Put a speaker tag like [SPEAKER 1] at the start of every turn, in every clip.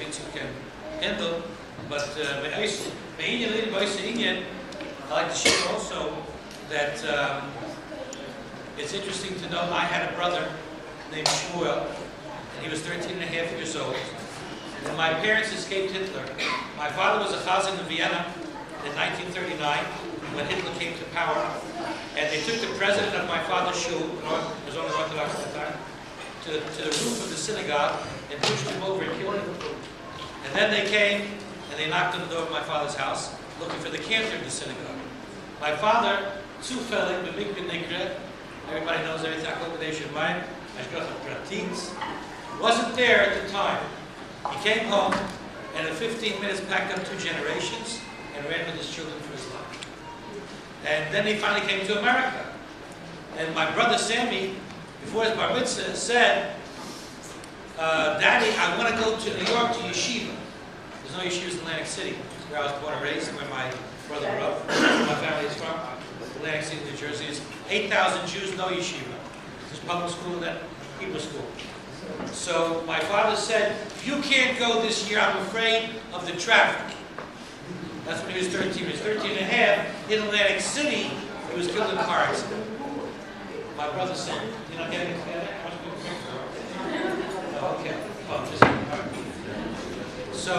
[SPEAKER 1] things you can handle. But I like to share also that it's interesting to know I had a brother named Shmuel, and he was 13 and a half years old. And my parents escaped Hitler. My father was a chazan in Vienna in 1939 when Hitler came to power. And they took the president of my father's shul, who was only Orthodox at the time, to the roof of the synagogue and pushed him over and killed him. And then they came and they knocked on the door of my father's house looking for the cantor of the synagogue. My father, zufällig, everybody knows everything, wasn't there at the time. He came home and in 15 minutes packed up 2 generations and ran with his children for his life. And then he finally came to America. And my brother Sammy, before his bar mitzvah, said, Daddy, I want to go to New York to yeshiva. There's no yeshivas in Atlantic City, where I was born and raised, and where my brother grew up, where my family is from. Atlantic City, New Jersey. There's 8,000 Jews, no yeshiva. There's public school and then Hebrew school. So my father said, you can't go this year, I'm afraid of the traffic. That's when he was 13. He was 13 and a half. In Atlantic City, he was killed in a car accident. My brother said, you're not getting it together? Okay. So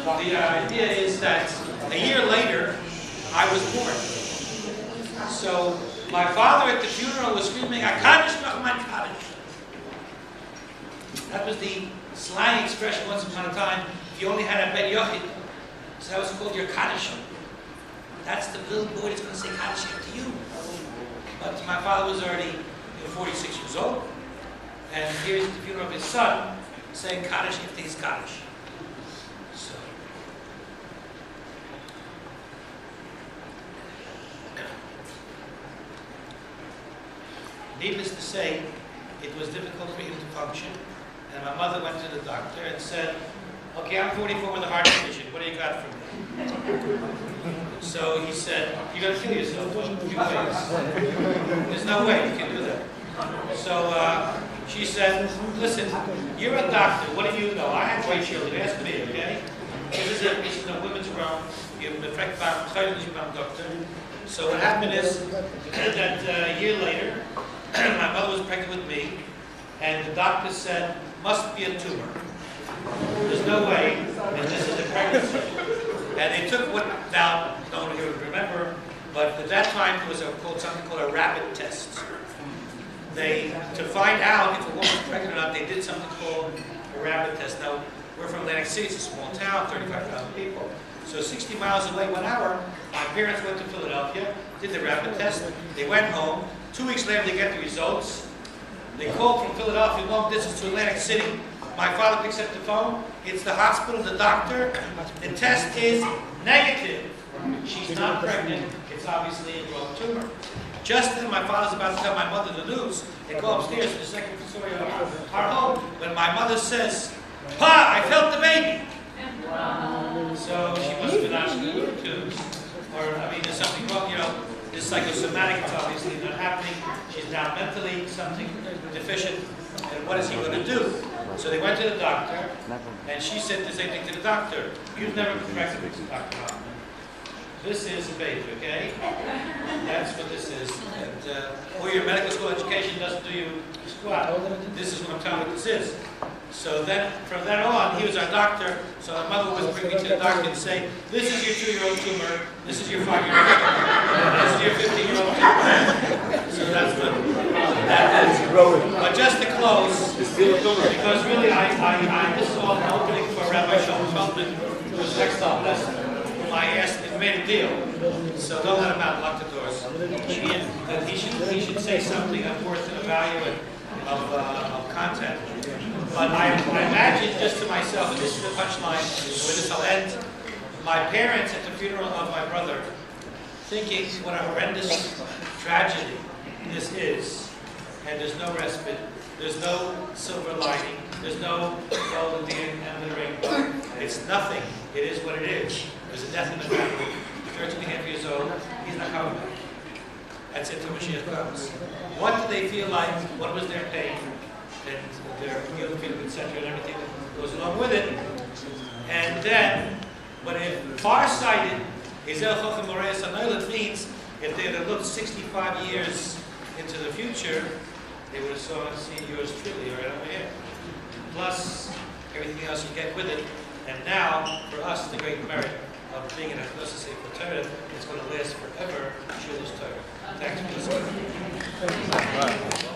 [SPEAKER 1] the idea is that a year later, I was born. So my father at the funeral was screaming, "Kaddish noch mein Kaddish." That was the slang expression once upon a time. If you only had a ben yochid, so that was called your Kaddish. That's the little boy that's going to say Kaddish to you. But my father was already 46 years old, and here is the funeral of his son saying Kaddish if he's Kaddish. So, needless to say, it was difficult for him to function, and my mother went to the doctor and said, "Okay, I'm 44 with a heart condition. What do you got for me?" So he said, "You're going to kill yourself." There's no way you can do that. So she said, "Listen, you're a doctor. What do you know? I have 3 children. Ask me, okay? This is a women's realm. You're a doctor." So what happened is that a year later, my mother was pregnant with me, and the doctor said, "Must be a tumor. There's no way that this is a pregnancy." And they took what, now, no one here would remember, but at that time there was something called a rabbit test. To find out if a woman was pregnant or not, they did something called a rabbit test. Now, we're from Atlantic City, it's a small town, 35,000 people. So 60 miles away, 1 hour, my parents went to Philadelphia, did the rabbit test, they went home. 2 weeks later, they get the results. They called from Philadelphia, long distance to Atlantic City. My father picks up the phone. It's the hospital, the doctor. The test is negative. She's not pregnant. It's obviously a growth tumor. Just as my father's about to tell my mother the news, they go upstairs to the second story of our home. When my mother says, "Pa, I felt the baby." So she must have been asking her too. Or, I mean, there's something wrong, you know. This psychosomatic, it's obviously not happening. She's now mentally something deficient. And what is he going to do? So they went to the doctor, and she said the same thing to the doctor. "You've never been pregnant with Dr. Hoffman. This is a baby, okay? That's what this is. And or your medical school education doesn't do you squat. This is what I'm telling you this is." So then, from then on, he was our doctor. So my mother would bring me to the doctor and say, "This is your 2-year-old tumor. This is your 5-year-old tumor. This is your 15-year-old tumor." So that's what that is. But just to close, because really, this is all an opening for Rabbi Shlomo Feldman, who was next up lesson. I asked and made a deal. So don't let him out, lock the doors. He should say something of worth and value of content. But I imagine just to myself, and this is the punchline, where this will end, my parents at the funeral of my brother, thinking what a horrendous tragedy this is, and there's no respite, there's no silver lining, there's no gold at the end of the rainbow. It's nothing. It is what it is. There's a death in the family. 13 and a half years old. He's not coming back. That's it till Mashiach comes. What do they feel like? What was their pain? And their guilt feeling, etc., and everything that goes along with it. then, when it far-sighted, it means if they had looked 65 years into the future, they would have seen yours truly right over here. Plus everything else you get with it. And now, for us, the great merit of being in a Knesset Sefer Torah, it's going to last forever. Shul is Torah. Thanks for listening.